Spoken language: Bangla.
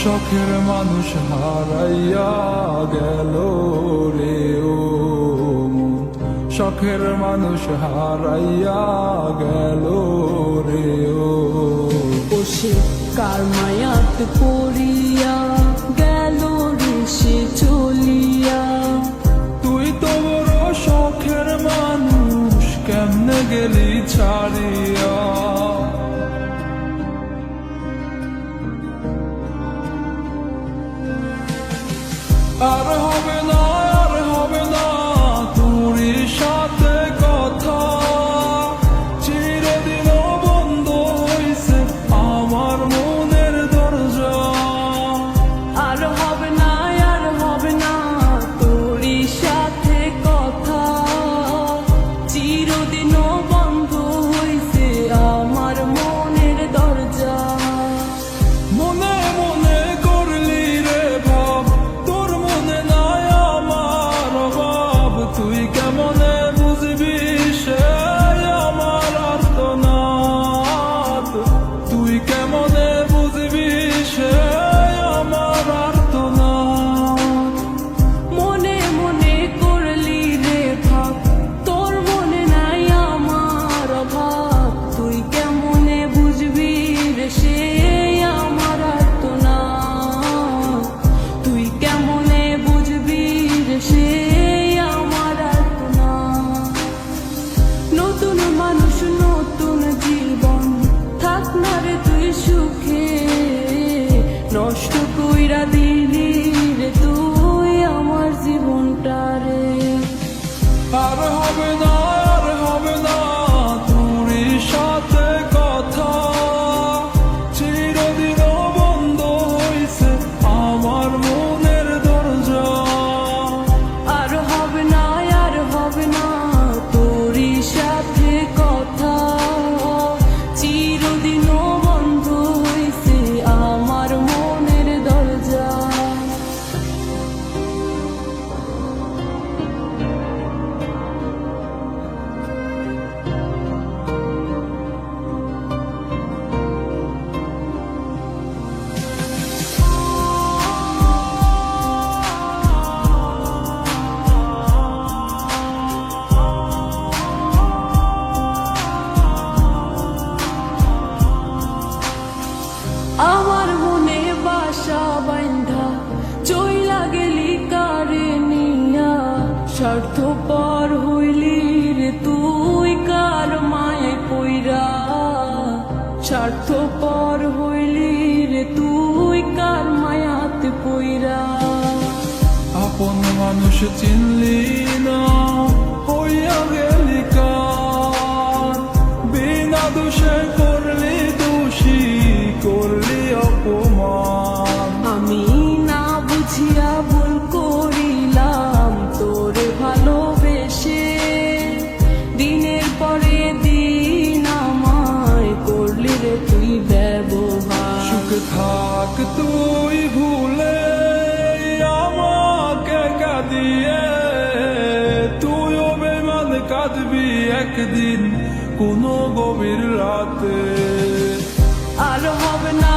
শখের মানুষ হারাইয়া গেল রে ও মন, শখের মানুষ হারাইয়া গেল রে ও। সে কার মায়াত পড়িয়া গেল রে সে চলিয়া। তুই তো বড় শখের মানুষ, কেমনে গেলি ছাড়িয়া। আর হবে না, আর হবে না তোরই সাথে কথা, চিরদিন বন্ধ হইছে আমার মনের দরজা। আর হবে না, আর হবে না তোরই সাথে কথা, চিরদিনও বন্ধ হইছে আমার মনের দরজা। মনে মনে করলি রে ভাব, তোর মনে নাই আমার অভাব। তুই কেমনে বুঝবি সে আমার আর্তনাদ, তুই কেমনে বুঝবি সে আমার আর্তনাদ। মনে মনে করলি রে ভাব, তোর মনে নাই আমার অভাব। তুই কেমনে বুঝবি রে সে আমার আর্তনাদ, তুই কেমনে বুঝবি রে সে আমার আর্তনাদ। নতুন মানুষ নতুন জীবন, থাক না রে তুই সুখে, নষ্ট কইরা দিলি রে তুই আমার জীবনটা রে। আর হবে না, আর হবে না তোরই সাথে কথা, চিরদিন বন্ধ হইছে আমার মনের দরজা। আর হবে না, আর হবে না তোরই সাথে কথা, চিরদিনও বন্ধ হইছে আমার মনের দরজা। আমার মনে বাসা বাইন্ধা চইলা গেলি কারে নিয়া, স্বার্থপর হইলি রে তুই কার মায়ে পইরা। স্বার্থপর হইলি রে তুই কার মায়াতে পইরা। আপন মানুষ চিনলি না, হইয়া গেলি কার, বিনা দোষে করলি দোষী, করলি অপমান। আমি না বুঝিয়া ভুল করিলাম তোরে ভালোবেসে, দিনের পরে দিন আমায় করলি রে তুই ব্যবহার। সুখে থাক তুই ভুলে আমাকে কাঁদিয়ে, তুইও বেমান কাঁদবি একদিন কোনো গভীর রাতে। আর হবে না,